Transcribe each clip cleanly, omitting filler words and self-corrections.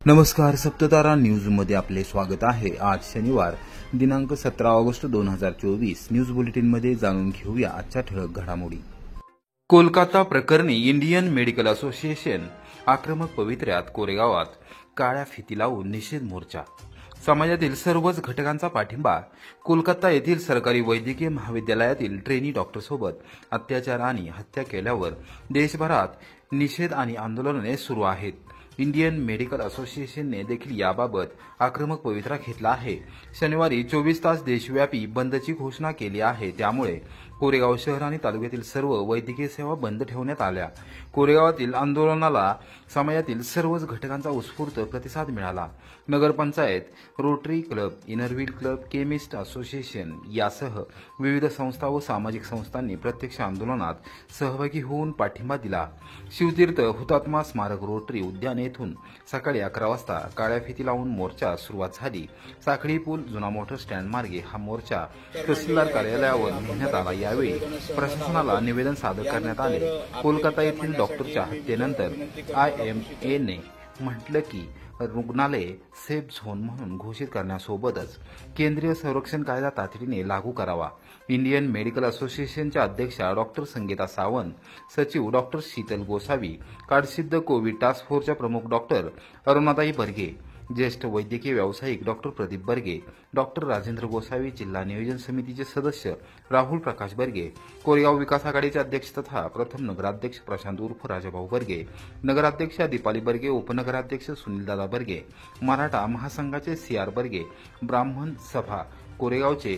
नमस्कार, सप्ततारा न्यूज मध्ये आपले स्वागत आहे। आज शनिवार दिनांक 17 ऑगस्ट 2024 न्यूज बुलेटिन मध्ये जाणून घेऊया आजच्या ठळक घडामोडी। कोलकाता प्रकरणी इंडियन मेडिकल असोसिएशन आक्रमक पवित्र्यात कोरेगावात काळ्या फिती लावून निषेध मोर्चा। समाजातील सर्वच घटकांचा पाठिंबा। कोलकाता येथील सरकारी वैद्यकीय महाविद्यालयातील ट्रेनी डॉक्टरसोबत अत्याचार आणि हत्या केल्यावर देशभरात निषेध आणि आंदोलने सुरू आहेत। इंडियन मेडिकल असोसिएशनने देखील याबाबत आक्रमक पवित्रा घेतला आहे। शनिवारी 24 तास देशव्यापी बंदची घोषणा केली आहे। त्यामुळे कोरेगाव शहर आणि तालुक्यातील सर्व वैद्यकीय सेवा बंद ठेवण्यात आल्या। कोरेगावातील आंदोलनाला समाजातील सर्वच घटकांचा उत्स्फूर्त प्रतिसाद मिळाला। Nagar panchayat, Rotary Club, Inner Wheel club, chemist association यासह विविध संस्था व सामाजिक संस्थांनी प्रत्यक्ष आंदोलनात सहभागी होऊन पाठिंबा दिला। शिवतीर्थ हुतात्मा स्मारक रोटरी उद्यान येथून सकाळी 11 वाजता काळ्या फिती लावून मोर्चा सुरुवात झाली। साखळी पूल जुना मोटर स्टँड मार्गे हा मोर्चा तहसीलदार कार्यालयावर नेण्यात आला। यावेळी प्रशासनाला निवेदन सादर करण्यात आले। कोलकाता येथील डॉक्टरच्या हत्येनंतर IMA ने म्हटलं की रुग्णालये सेफ झोन म्हणून घोषित करण्यासोबतच केंद्रीय संरक्षण कायदा तातडीने लागू करावा। इंडियन मेडिकल असोसिएशनच्या अध्यक्षा डॉक्टर संगीता सावंत, सचिव डॉक्टर शीतल गोसावी, कार्डसिद्ध कोविड टास्क फोर्सच्या प्रमुख डॉक्टर अरुणाताई बर्गे, ज्येष्ठ वैद्यकीय व्यावसायिक डॉक्टर प्रदीप बर्गे, डॉक्टर राजेंद्र गोसावी, जिल्हा नियोजन समितीचे सदस्य राहुल प्रकाश बर्गे, कोरेगाव विकास आघाडीचे अध्यक्ष तथा प्रथम नगराध्यक्ष प्रशांत उर्फ राजाभाऊ बर्गे, नगराध्यक्षा दीपाली बर्गे, उपनगराध्यक्ष सुनीलदादा बर्गे, मराठा महासंघाचे CR बर्गे, ब्राह्मण सभा कोरेगावचे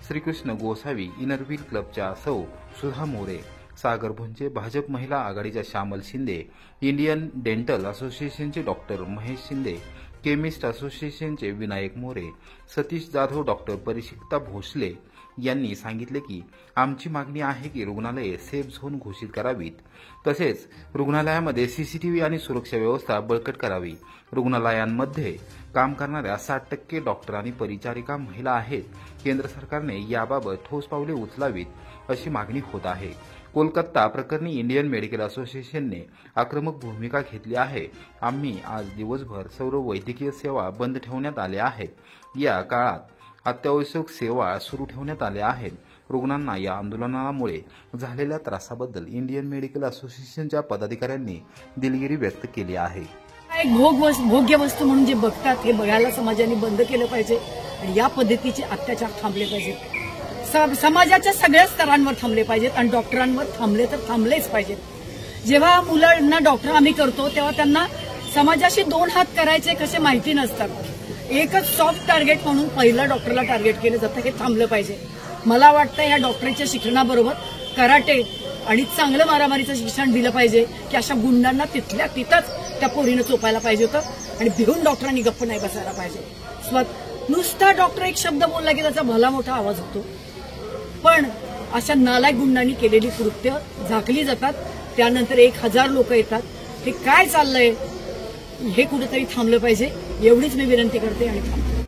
श्रीकृष्ण गोसावी, इनरव्हील क्लबच्या सौ सुधा मोरे, सागर भुंचे, भाजप महिला आघाडीच्या श्यामल शिंदे, इंडियन डेंटल असोसिएशनचे डॉक्टर महेश शिंदे, केमिस्ट असोसिएशनचे विनायक मोरे, सतीश जाधव, डॉक्टर परिशिक्ता भोसले यांनी सांगितले की आमची मागणी आहे की रुग्णालये सेफ झोन घोषित करावीत, तसेच रुग्णालयामध्ये CCTV आणि सुरक्षा व्यवस्था बळकट करावी। रुग्णालयांमध्ये काम करणाऱ्या 60% डॉक्टर आणि परिचारिका महिला आहेत। केंद्र सरकारने याबाबत ठोस पावले उचलावीत अशी मागणी होत आहे। कोलकाता प्रकरणी इंडियन मेडिकल असोसिएशनने आक्रमक भूमिका घेतली आहे। आम्ही आज दिवसभर सर्व वैद्यकीय सेवा बंद ठेवण्यात आल्या आहेत। या काळात अत्यावश्यक सेवा सुरू ठेवण्यात आल्या आहेत। रुग्णांना या आंदोलनामुळे झालेल्या त्रासाबद्दल इंडियन मेडिकल असोसिएशनच्या पदाधिकाऱ्यांनी दिलगिरी व्यक्त केली आहे। एक भोग्य वस्तू म्हणून जे बघतात हे बघायला समाजाने बंद केलं पाहिजे आणि या पद्धतीचे अत्याचार थांबले पाहिजेत। समाजाच्या सगळ्या स्तरांवर थांबले पाहिजेत आणि डॉक्टरांवर थांबले तर थांबलेच पाहिजेत। जेव्हा मुलांना डॉक्टर आम्ही करतो तेव्हा त्यांना समाजाशी 2 हात करायचे कसे माहिती नसतात। एकच सॉफ्ट टार्गेट म्हणून पहिला डॉक्टरला टार्गेट केलं जातं, हे थांबलं पाहिजे। मला वाटतं या डॉक्टरीच्या शिक्षणाबरोबर कराटे आणि चांगलं मारामारीचं शिक्षण दिलं पाहिजे की अशा गुंडांना तिथल्या तिथंच त्या पोरीनं चोपायला पाहिजे होतं आणि भिवून डॉक्टरांनी गप्प नाही बसायला पाहिजे। नुसता डॉक्टर एक शब्द बोलला की त्याचा भला मोठा आवाज होतो, पण अशा नालायक गुंडांनी केलेली कृत्य झाकली जातात। त्यानंतर 1000 लोक येतात। हे काय चाललंय हे कुठेतरी थांबलं पाहिजे एवढीच मी विनंती करते आणि थांबते।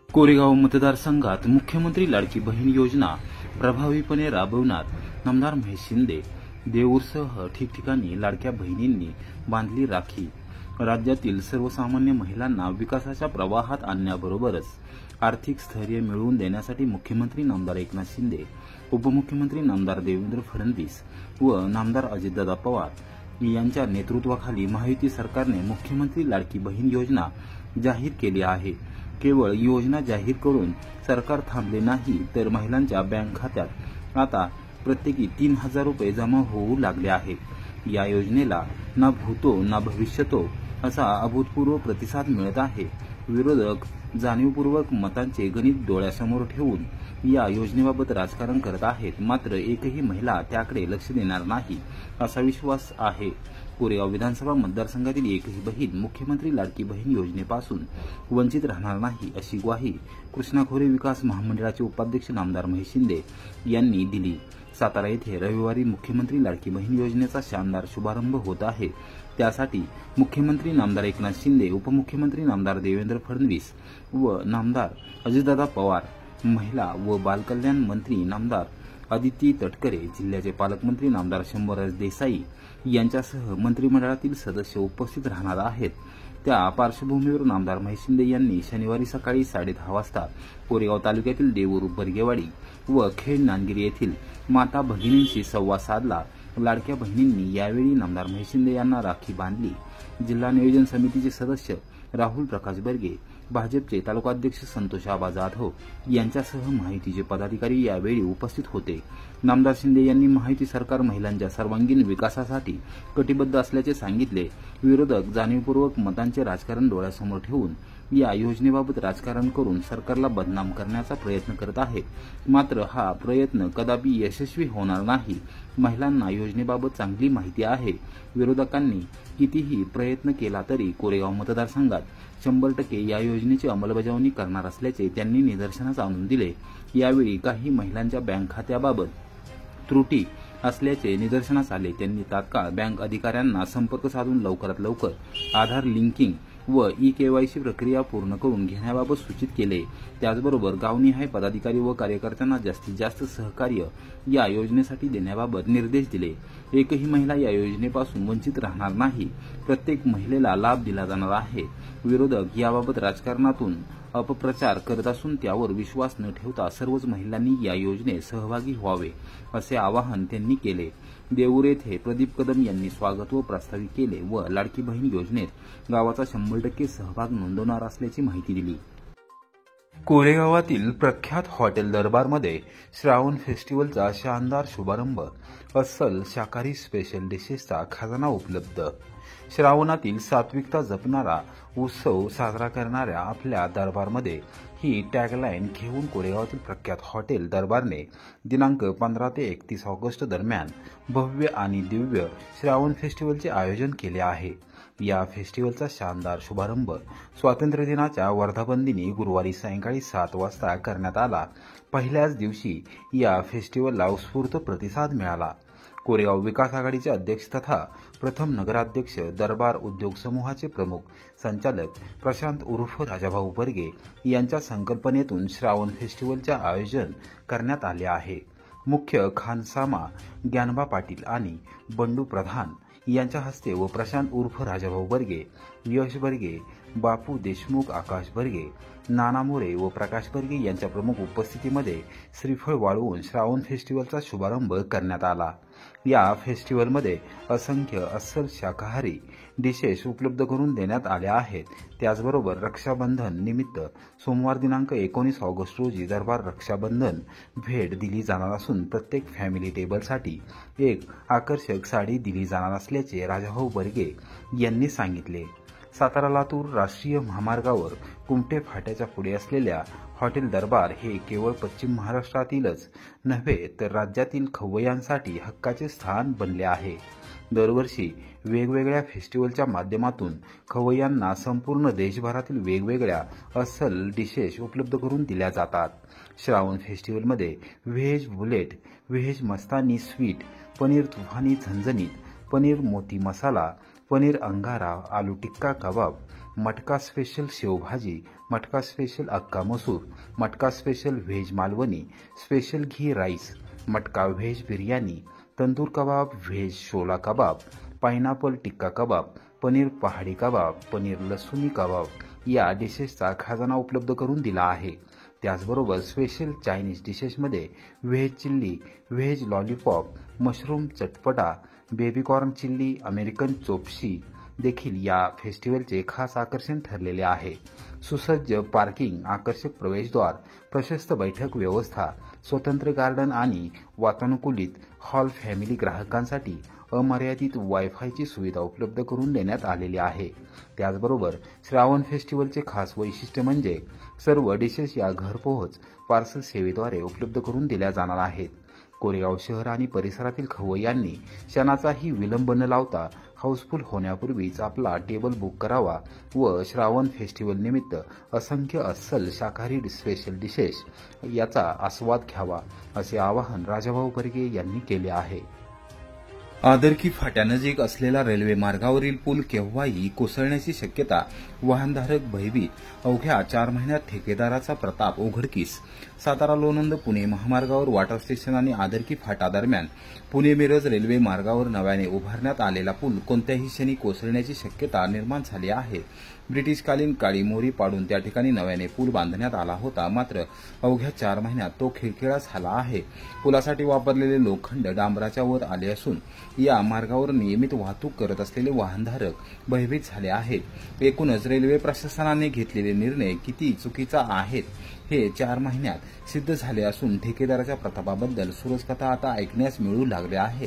कोरेगाव मतदारसंघात मुख्यमंत्री लाडकी बहीण योजना प्रभावीपणे राबवण्यात नामदार महेश शिंदे, देऊरसह ठिकठिकाणी लाडक्या बहिणींनी बांधली राखी। राज्यातील सर्वसामान्य महिलांना विकासाच्या प्रवाहात आणण्याबरोबरच आर्थिक स्थैर्य मिळवून देण्यासाठी मुख्यमंत्री नामदार एकनाथ शिंदे, उपमुख्यमंत्री नामदार देवेंद्र फडणवीस व नामदार अजितदादा पवार यांच्या नेतृत्वाखाली महायुती सरकारने मुख्यमंत्री लाडकी बहीण योजना जाहीर केली आहे। केवळ योजना जाहीर करून सरकार थांबले नाही तर महिलांच्या बँक खात्यात आता प्रत्येकी 3000 रुपये जमा होऊ लागले आहेत। या योजनेला ना भूतो ना भविष्यतो असा अभूतपूर्व प्रतिसाद मिळत आहे। विरोधक जाणीवपूर्वक मतांचे गणित डोळ्यासमोर ठेवून या योजनेबाबत राजकारण करत आहेत, मात्र एकही महिला त्याकडे लक्ष देणार नाही असा विश्वास आहे। कोरेगाव विधानसभा मतदारसंघातील एकही बहीण मुख्यमंत्री लाडकी बहीण योजनेपासून वंचित राहणार नाही अशी ग्वाही कृष्णा खोरे विकास महामंडळाचे उपाध्यक्ष नामदार महेश शिंदे यांनी दिली। सातारा येथे रविवारी मुख्यमंत्री लाडकी बहीण योजनेचा शानदार शुभारंभ होत आहे। त्यासाठी मुख्यमंत्री नामदार एकनाथ शिंदे, उपमुख्यमंत्री नामदार देवेंद्र फडणवीस व नामदार अजितदादा पवार, महिला व बालकल्याण मंत्री नामदार अदिती तटकरे, जिल्ह्याचे पालकमंत्री नामदार शंभूराज देसाई यांच्यासह मंत्रिमंडळातील सदस्य उपस्थित राहणार आहेत। त्या पार्श्वभूमीवर आमदार महेश शिंदे यांनी शनिवारी सकाळी 10:30 वाजता कोरेगाव तालुक्यातील देऊर बर्गेवाडी व खेड नांदगिरी येथील माता भगिनींशी संवाद साधला। लाडक्या बहिणींनी यावेळी आमदार महेश शिंदे यांना राखी बांधली। जिल्हा नियोजन समितीचे सदस्य राहुल प्रकाश बर्गे, भाजपचे तालुकाध्यक्ष संतोष आबा जाधव यांच्यासह माहितीचे पदाधिकारी यावेळी उपस्थित होते। नामदार शिंदे यांनी माहिती सरकार महिलांच्या सर्वांगीण विकासासाठी कटिबद्ध असल्याचे सांगितले। विरोधक जाणीवपूर्वक मतांचे राजकारण डोळ्यासमोर ठेवून या योजनेबाबत राजकारण करून सरकारला बदनाम करण्याचा प्रयत्न करत आहे, मात्र हा प्रयत्न कदापि यशस्वी होणार नाही। महिलांना योजनेबाबत चांगली माहिती आहे। विरोधकांनी कितीही प्रयत्न केला तरी कोरेगाव मतदारसंघात 100% या योजनेची अंमलबजावणी करणार असल्याचे त्यांनी निदर्शनास आणून दिले। यावेळी काही महिलांच्या बँक खात्याबाबत त्रुटी असल्याचे निदर्शनास आले। त्यांनी तात्काळ बँक अधिकाऱ्यांना संपर्क साधून लवकरात लवकर आधार लिंकिंग व ई-KYC प्रक्रिया पूर्ण करून घेण्याबाबत सूचित केले। त्याचबरोबर गावनिहाय पदाधिकारी व कार्यकर्त्यांना जास्तीत जास्त सहकार्य या योजनेसाठी देण्याबाबत निर्देश दिले। एकही महिला या योजनेपासून वंचित राहणार नाही, प्रत्येक महिलेला लाभ दिला जाणार आहे। विरोधक याबाबत राजकारणातून अपप्रचार करत असून त्यावर विश्वास न ठेवता सर्वच महिलांनी या योजनेत सहभागी व्हावे असे आवाहन त्यांनी केले। देऊर येथे प्रदीप कदम यांनी स्वागत व प्रास्ताविक केले व लाडकी बहीण योजनेत गावाचा 100% सहभाग नोंदवणार असल्याची माहिती दिली। कोरेगावातील प्रख्यात हॉटेल दरबारमध्ये श्रावण फेस्टिवलचा शानदार शुभारंभ। अस्सल शाकाहारी स्पेशल डिशेसचा खजाना उपलब्ध। श्रावणातील सात्विकता जपणारा उत्सव साजरा करणाऱ्या आपल्या दरबारमध्ये ही टॅगलाईन घेऊन कोरेगावातील प्रख्यात हॉटेल दरबारने दिनांक 15 ते 31 ऑगस्ट दरम्यान भव्य आणि दिव्य श्रावण फेस्टिवलचे आयोजन केले आहे। या फेस्टिवलचा शानदार शुभारंभ स्वातंत्र्य दिनाच्या वर्धापनदिनी गुरुवारी सायंकाळी 7 वाजता करण्यात आला। पहिल्याच दिवशी या फेस्टिवलला उत्स्फूर्त प्रतिसाद मिळाला। कोरेगाव विकास आघाडीचे अध्यक्ष तथा प्रथम नगराध्यक्ष दरबार उद्योग समूहाचे प्रमुख संचालक प्रशांत उर्फ राजाभाऊ बर्गे यांच्या संकल्पनेतून श्रावण फेस्टिवलचे आयोजन करण्यात आले आहे। मुख्य खानसामा ज्ञानबा पाटील आणि बंडू प्रधान यांच्या हस्ते व प्रशांत उर्फ राजाभाऊ बर्गे, यश बर्गे, बापू देशमुख, आकाश बर्गे, नाना मोरे व प्रकाश बर्गे यांच्या प्रमुख उपस्थितीमध्ये श्रीफळ वाळवून श्रावण फेस्टिवलचा शुभारंभ करण्यात आला। या फेस्टिवलमध्ये असंख्य अस्सल शाकाहारी डिशेस उपलब्ध करून देण्यात आल्या आहेत। त्याचबरोबर रक्षाबंधन निमित्त सोमवार दिनांक 19 ऑगस्ट रोजी दरबार रक्षाबंधन भेट दिली जाणार असून प्रत्येक फॅमिली टेबलसाठी एक आकर्षक साडी दिली जाणार असल्याचे राजाभाऊ बर्गे यांनी सांगितले। सातारा लातूर राष्ट्रीय महामार्गावर कुमटे फाट्याच्या पुढे असलेल्या हॉटेल दरबार हे केवळ पश्चिम महाराष्ट्रातीलच नव्हे तर राज्यातील खवय्यांसाठी हक्काचे स्थान बनले आहे। दरवर्षी वेगवेगळ्या फेस्टिवलच्या माध्यमातून खवय्यांना संपूर्ण देशभरातील वेगवेगळ्या अस्सल डिशेस उपलब्ध करून दिल्या जातात। श्रावण फेस्टिवलमध्ये व्हेज बुलेट, व्हेज मस्तानी स्वीट, पनीर तुफानी झणझणीत, पनीर मोती मसाला, पनीर अंगारा, आलू टिक्का कबाब, मटका स्पेशल शेवभाजी, मटका स्पेशल अक्का मसूर, मटका स्पेशल व्हेज मालवणी, स्पेशल घी राईस, मटका व्हेज बिर्याणी, तंदूर कबाब, व्हेज शोला कबाब, पायनॅपल टिक्का कबाब, पनीर पहाडी कबाब, पनीर लसुनी कबाब या डिशेसचा खजाना उपलब्ध करून दिला आहे। त्याचबरोबर स्पेशल चायनीज डिशेसमध्ये veg chilli, veg lollipop, mushroom चटपटा, baby corn chilli, American chop suey देखील या फेस्टिवलचे खास आकर्षण ठरलेले आहे। सुसज्ज पार्किंग, आकर्षक प्रवेशद्वार, प्रशस्त बैठक व्यवस्था, स्वतंत्र गार्डन आणि वातानुकूलित हॉल फॅमिली ग्राहकांसाठी अमर्यादित वायफायची सुविधा उपलब्ध करून देण्यात आलेली आहे। त्याचबरोबर श्रावण फेस्टिवलचे खास वैशिष्ट्य म्हणजे सर्व डिशेस या घरपोहोच पार्सल सेवेद्वारे उपलब्ध करून दिल्या जाणार आहेत। कोरेगाव शहर आणि परिसरातील खवय्यांनी क्षणाचाही विलंब न लावता हाऊसफुल होण्यापूर्वीच आपला टेबल बुक करावा व श्रावण फेस्टिवल निमित्त असंख्य अस्सल शाकाहारी स्पेशल डिशेस याचा आस्वाद घ्यावा असे आवाहन राजाभाऊ बर्गे यांनी केले आहे। आदरकी फाट्यानजीक असलेला रेल्वे मार्गावरील पूल केव्हाही कोसळण्याची शक्यता, वाहनधारक भयभीत, अवघ्या 4 महिन्यात ठेकेदाराचा प्रताप उघडकीस. सातारा लोणंद पुणे महामार्गावर वॉटर स्टेशन आणि आदरकी फाटा दरम्यान पुणे मिरज रेल्वे मार्गावर नव्याने उभारण्यात आलेला पूल कोणत्याही क्षणी कोसळण्याची शक्यता निर्माण झाली आहे. ब्रिटिशकालीन काळी मोरी पाडून त्या ठिकाणी नव्याने पूल बांधण्यात आला होता, मात्र अवघ्या 4 महिन्यात तो खिळखिळा झाला आहे. पुलासाठी वापरलेले लोखंड डांबराच्या वर आले असून या मार्गावर नियमित वाहतूक करत असलेले वाहनधारक भयभीत झाले आहेत. एकूणच रेल्वे प्रशासनाने घेतलेले निर्णय किती चुकीचा आहेत हे 4 महिन्यात सिद्ध झाले असून ठेकेदाराच्या प्रतापाबद्दल सुरजकथा आता ऐकण्यास मिळू लागले आहे.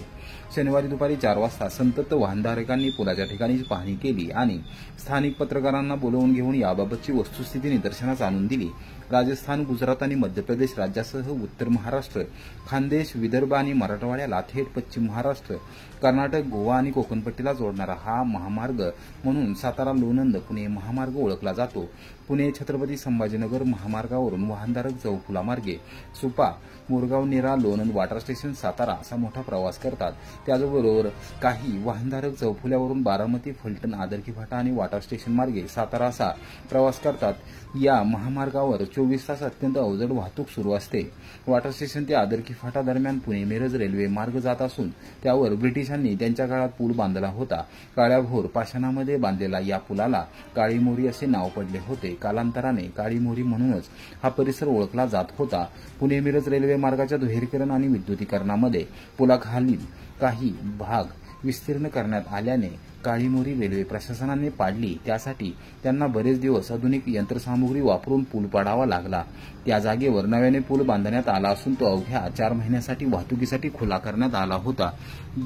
शनिवारी दुपारी 4 वाजता संतप्त वाहनधारकांनी पुलाच्या ठिकाणी पाहणी केली आणि स्थानिक पत्रकारांना बोलवून घेऊन याबाबतची वस्तुस्थिती निदर्शनास आणून दिली. राजस्थान, गुजरात आणि मध्य प्रदेश राज्यासह उत्तर महाराष्ट्र, खानदेश, विदर्भ आणि मराठवाड्याला थेट पश्चिम महाराष्ट्र, कर्नाटक, गोवा आणि कोकणपट्टीला जोडणारा हा महामार्ग म्हणून सातारा लोणंद पुणे महामार्ग ओळखला जातो. पुणे छत्रपती संभाजीनगर महामार्गावरून वाहनधारक चौफुलामार्गे सुपा, मोरगाव, नेरा, लोणंद, वॉटर स्टेशन, सातारा असा मोठा प्रवास करतात. त्याचबरोबर काही वाहनधारक चौफुल्यावरून बारामती, फलटण, आदरकी फाटा आणि वॉटर स्टेशन मार्गे सातारा असा प्रवास करतात. या महामार्गावर 24 तास अत्यंत अवजड वाहतूक सुरू असते. वॉटर स्टेशन ते आदरकी फाटा दरम्यान पुणे मिरज रेल्वे मार्ग जात असून त्यावर ब्रिटिशांनी त्यांच्या काळात पूल बांधला होता. काळ्याभोर पाषाणामध्ये बांधलेला या पुलाला काळी मोरी असे नाव पडले होते. कालांतराने काळी मोरी म्हणूनच हा परिसर ओळखला जात होता. पुणे मिरज रेल्वे मार्गाच्या दुहेरीकरण आणि विद्युतीकरणामध्ये पुलाखालील काही भाग विस्तीर्ण करण्यात आल्याने काळी मोरी रेल्वे प्रशासनाने पाडली. त्यासाठी त्यांना बरेच दिवस आधुनिक यंत्रसामुग्री वापरून पूल पाडावा लागला. त्या जागेवर नव्याने पूल बांधण्यात आला असून तो अवघ्या 4 महिन्यासाठी वाहतुकीसाठी खुला करण्यात आला होता.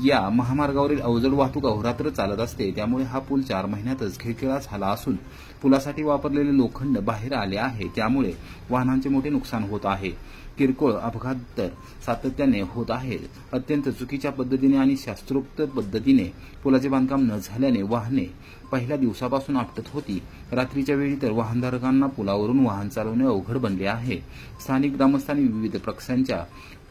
या महामार्गावरील अवजड वाहतूक अहोरात्र चालत असते, त्यामुळे हा पूल 4 महिन्यातच खिळखिळा झाला असून पुलासाठी वापरलेले लोखंड बाहेर आले आहे. त्यामुळे वाहनांचे मोठे नुकसान होत आहे. किरकोळ अपघात तर सातत्याने होत आहेत. अत्यंत चुकीच्या पद्धतीने आणि शास्त्रोक्त पद्धतीने पुलाचे बांधकाम न झाल्याने वाहने पहिल्या दिवसापासून आपटत होती. रात्रीच्या वेळी तर वाहनधारकांना पुलावरून वाहन चालवणे अवघड बनले आहे. स्थानिक ग्रामस्थांनी विविध पक्षांच्या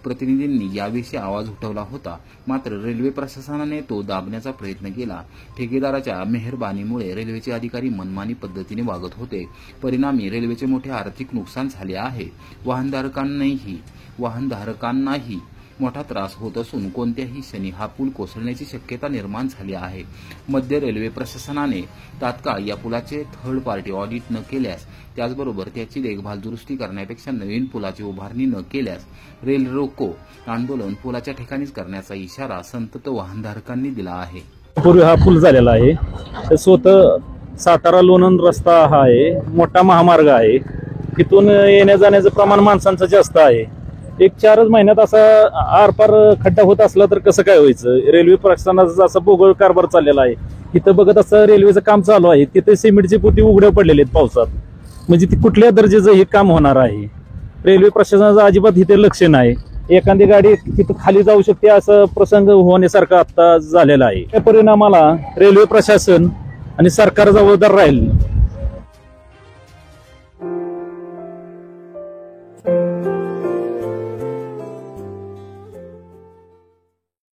प्रतिनिधींनी याविषयी आवाज उठवला होता, मात्र रेल्वे प्रशासनाने तो दाबण्याचा प्रयत्न केला. ठेकेदाराच्या मेहरबानीमुळे रेल्वेचे अधिकारी मनमानी पद्धतीने वागत होते. परिणामी रेल्वेचे मोठे आर्थिक नुकसान झाले आहे. वाहनधारकांनाही मोठा त्रास होत असून कोणत्याही क्षणी हा पूल कोसळण्याची शक्यता निर्माण झाली आहे. मध्य रेल्वे प्रशासनाने तात्काळ या पुलाचे थर्ड पार्टी ऑडिट न केल्यास, त्याचबरोबर त्याची देखभाल दुरुस्ती करण्यापेक्षा नवीन पुलाची उभारणी न केल्यास रेल रोको आंदोलन पुलाच्या ठिकाणीच करण्याचा इशारा संतप्त वाहनधारकांनी दिला आहे. पूर्वी हा पूल झालेला आहे. स्वतः सातारा लोणंद रस्ता हा आहे, मोठा महामार्ग आहे. तिथून येण्या जाण्याचं प्रमाण माणसांचं जास्त आहे. एक 4च महिन्यात असा आरपार खड्डा होत असला तर कसं काय व्हायचं. रेल्वे प्रशासनाचा असा बोगळ कारभार चाललेला आहे. इथं बघत असं रेल्वेचं काम चालू आहे, तिथे सिमेंटची पोती उघड्या पडलेली आहेत पावसात. म्हणजे ती कुठल्या दर्जाचं हे काम होणार आहे. रेल्वे प्रशासनाचं अजिबात इथे लक्ष नाही. एखादी गाडी तिथं खाली जाऊ शकते असं प्रसंग होण्यासारखा आता झालेला आहे. त्या परिणामाला रेल्वे प्रशासन आणि सरकार जबाबदार राहील.